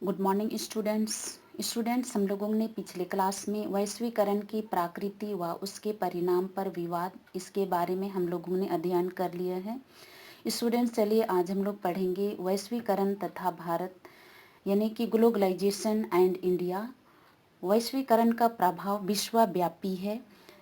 Good morning students हम लोगों ने पिछले क्लास में वैश्वीकरण की प्रकृति व उसके परिणाम पर विवाद इसके बारे में हम लोगों ने अध्ययन कर लिया है। स्टूडेंट्स चलिए आज हम लोग पढ़ेंगे वैश्वीकरण तथा भारत यानी कि ग्लोबलाइजेशन एंड इंडिया। वैश्वीकरण का प्रभाव विश्वव्यापी है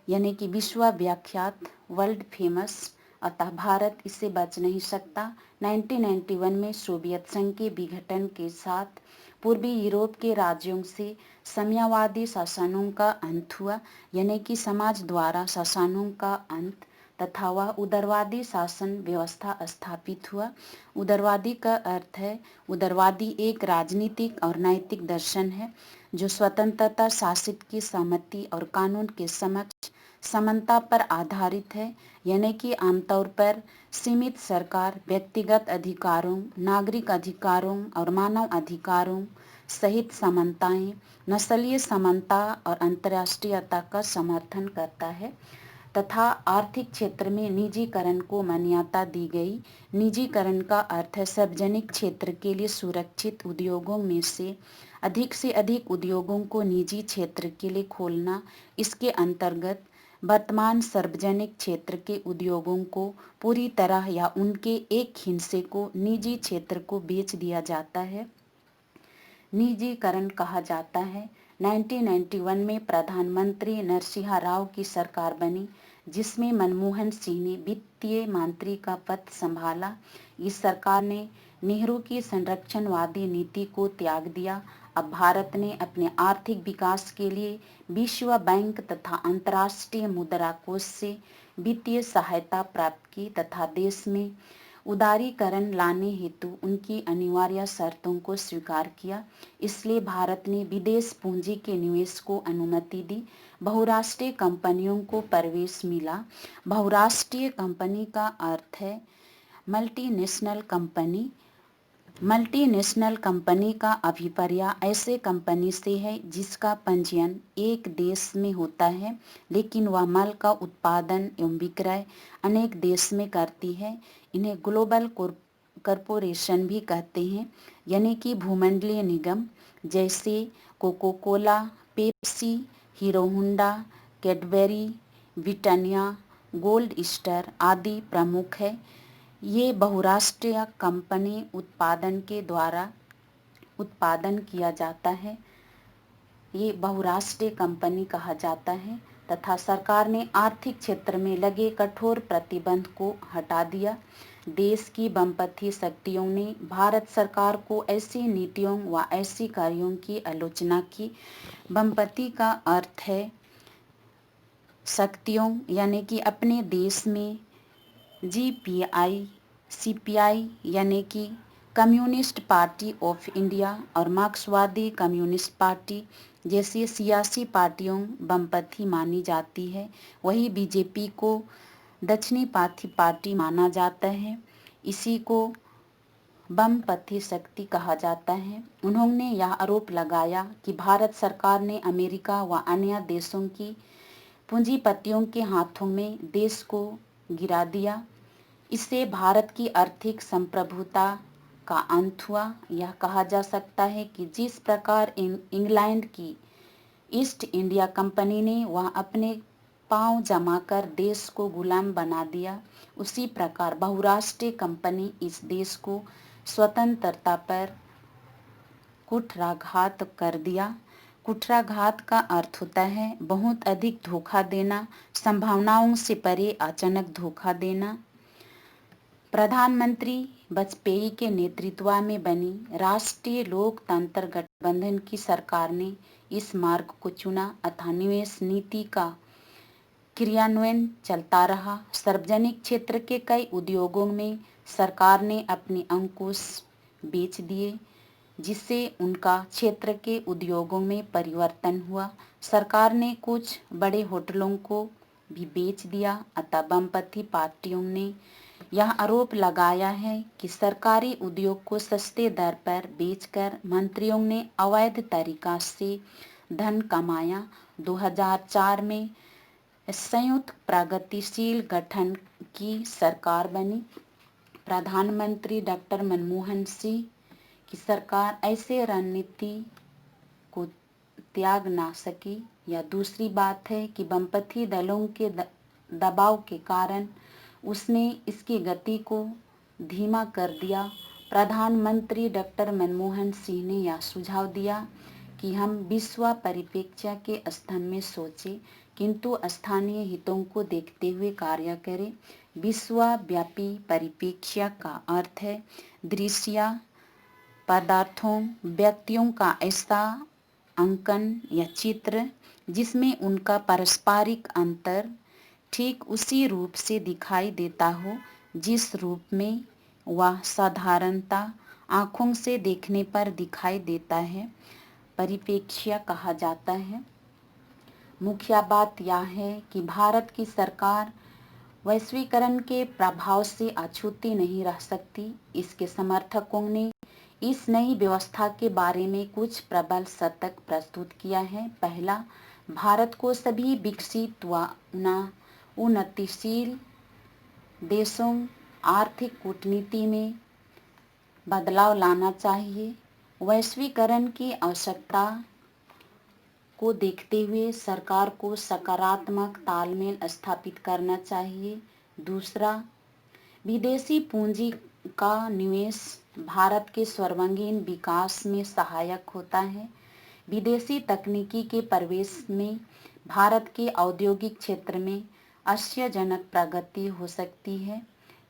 यानी कि विश्वविख्यात वर्ल्ड फेमस, अतः भारत इससे बच नहीं सकता। 1991 में सोवियत संघ के विघटन के साथ पूर्वी यूरोप के राज्यों से साम्यवादी शासनों का अंत हुआ यानी कि समाज द्वारा शासनों का अंत तथा वह उदारवादी शासन व्यवस्था स्थापित हुआ। उदारवादी का अर्थ है, उदारवादी एक राजनीतिक और नैतिक दर्शन है जो स्वतंत्रता, शासित की सहमति और कानून के समक्ष समानता पर आधारित है यानी कि आमतौर पर सीमित सरकार, व्यक्तिगत अधिकारों, नागरिक अधिकारों और मानव अधिकारों सहित समानताएं, नस्लीय समानता और अंतर्राष्ट्रीयता का समर्थन करता है तथा आर्थिक क्षेत्र में निजीकरण को मान्यता दी गई। निजीकरण का अर्थ है सार्वजनिक क्षेत्र के लिए सुरक्षित उद्योगों में से अधिक उद्योगों को निजी क्षेत्र के लिए खोलना। इसके अंतर्गत वर्तमान सार्वजनिक क्षेत्र के उद्योगों को पूरी तरह या उनके एक हिस्से को निजी क्षेत्र को बेच दिया जाता है, निजीकरण कहा जाता है। 1991 में प्रधानमंत्री नरसिंह राव की सरकार बनी जिसमें मनमोहन सिंह ने वित्तीय मंत्री का पद संभाला। इस सरकार ने नेहरू की संरक्षणवादी नीति को त्याग दिया। अब भारत ने अपने आर्थिक विकास के लिए विश्व बैंक तथा अंतर्राष्ट्रीय मुद्रा कोष से वित्तीय सहायता प्राप्त की तथा देश में उदारीकरण लाने हेतु उनकी अनिवार्य शर्तों को स्वीकार किया। इसलिए भारत ने विदेश पूंजी के निवेश को अनुमति दी। बहुराष्ट्रीय कंपनियों को प्रवेश मिला। बहुराष्ट्रीय कंपनी का अर्थ है मल्टीनेशनल कंपनी। मल्टीनेशनल कंपनी का अभिप्राय ऐसे कंपनी से है जिसका पंजीयन एक देश में होता है लेकिन वह माल का उत्पादन एवं विक्रय अनेक देश में करती है। इन्हें ग्लोबल कॉरपोरेशन भी कहते हैं यानी कि भूमंडलीय निगम जैसे Coca Cola, Pepsi, Hero Honda, Cadbury, Britannia, Gold Star आदि प्रमुख है। ये बहुराष्ट्रीय कंपनी उत्पादन के द्वारा उत्पादन किया जाता है, ये बहुराष्ट्रीय कंपनी कहा जाता है तथा सरकार ने आर्थिक क्षेत्र में लगे कठोर प्रतिबंध को हटा दिया। देश की वामपंथी शक्तियों ने भारत सरकार को ऐसी नीतियों व ऐसी कार्यों की आलोचना की। वामपंथी का अर्थ है शक्तियों यानी कि अपने देश में जीपीआई, सीपीआई यानी कि कम्युनिस्ट पार्टी ऑफ इंडिया और मार्क्सवादी कम्युनिस्ट पार्टी जैसी सियासी पार्टियों वामपंथी मानी जाती है। वही बीजेपी को दक्षिणपंथी पार्टी माना जाता है। इसी को वामपंथी शक्ति कहा जाता है। उन्होंने यह आरोप लगाया कि भारत सरकार ने अमेरिका व अन्य देशों की पूंजीपतियों के हाथों में देश को गिरा दिया। इससे भारत की आर्थिक संप्रभुता का अंत हुआ। यह कहा जा सकता है कि जिस प्रकार इंग्लैंड की ईस्ट इंडिया कंपनी ने वह अपने पांव जमाकर देश को गुलाम बना दिया, उसी प्रकार बहुराष्ट्रीय कंपनी इस देश को स्वतंत्रता पर कुठाराघात कर दिया। कुठाराघात का अर्थ होता है बहुत अधिक धोखा देना, संभावनाओं से परे अचानक धोखा देना। प्रधानमंत्री वाजपेयी के नेतृत्व में बनी राष्ट्रीय लोकतंत्र गठबंधन की सरकार ने इस मार्ग को चुना अतः निवेश नीति का क्रियान्वयन चलता रहा। सार्वजनिक क्षेत्र के कई उद्योगों में सरकार ने अपने अंकुश बेच दिए जिससे उनका क्षेत्र के उद्योगों में परिवर्तन हुआ। सरकार ने कुछ बड़े होटलों को भी बेच दिया। अतः वामपंथी पार्टियों ने यह आरोप लगाया है कि सरकारी उद्योग को सस्ते दर पर बेचकर मंत्रियों ने अवैध तरीका से धन कमाया। 2004 में संयुक्त प्रगतिशील गठन की सरकार बनी। प्रधानमंत्री डॉक्टर मनमोहन सिंह कि सरकार ऐसे रणनीति को त्याग ना सकी, या दूसरी बात है कि वामपंथी दलों के दबाव के कारण उसने इसकी गति को धीमा कर दिया। प्रधानमंत्री डॉक्टर मनमोहन सिंह ने यह सुझाव दिया कि हम विश्व परिप्रेक्ष्य के स्तंभ में सोचें, किंतु स्थानीय हितों को देखते हुए कार्य करें। विश्वव्यापी परिप्रेक्ष्य का अर्थ है दृश्य पदार्थों, व्यक्तियों का ऐसा अंकन या चित्र जिसमें उनका पारस्परिक अंतर ठीक उसी रूप से दिखाई देता हो जिस रूप में वह साधारणतः आँखों से देखने पर दिखाई देता है, परिप्रेक्ष्य कहा जाता है। मुख्य बात यह है कि भारत की सरकार वैश्वीकरण के प्रभाव से अछूती नहीं रह सकती। इसके समर्थकों ने इस नई व्यवस्था के बारे में कुछ प्रबल शतक प्रस्तुत किया है। पहला, भारत को सभी विकसित व उन्नतिशील देशों आर्थिक कूटनीति में बदलाव लाना चाहिए। वैश्वीकरण की आवश्यकता को देखते हुए सरकार को सकारात्मक तालमेल स्थापित करना चाहिए। दूसरा, विदेशी पूंजी का निवेश भारत के सर्वांगीण विकास में सहायक होता है। विदेशी तकनीकी के प्रवेश में भारत के औद्योगिक क्षेत्र में आश्चर्यजनक प्रगति हो सकती है।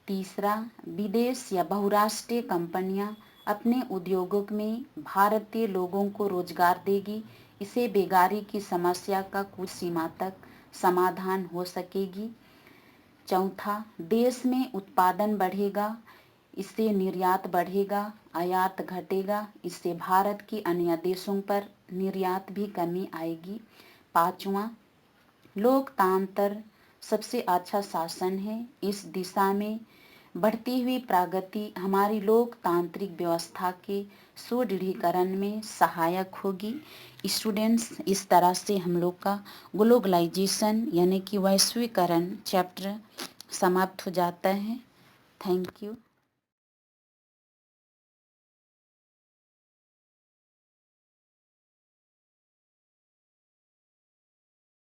तीसरा, विदेश या बहुराष्ट्रीय कंपनियां अपने उद्योगों में भारतीय लोगों को रोजगार देगी। इससे बेकारी की समस्या का कुछ सीमा तक समाधान हो सकेगी। चौथा, देश में उत्पादन बढ़ेगा, इससे निर्यात बढ़ेगा, आयात घटेगा, इससे भारत की अन्य देशों पर निर्यात भी कमी आएगी। पांचवा, लोकतंत्र सबसे अच्छा शासन है। इस दिशा में बढ़ती हुई प्रगति हमारी लोकतांत्रिक व्यवस्था के सुदृढ़ीकरण में सहायक होगी। स्टूडेंट्स, इस तरह से हम लोग का ग्लोबलाइजेशन यानी कि वैश्वीकरण चैप्टर समाप्त हो जाता है। Thank you.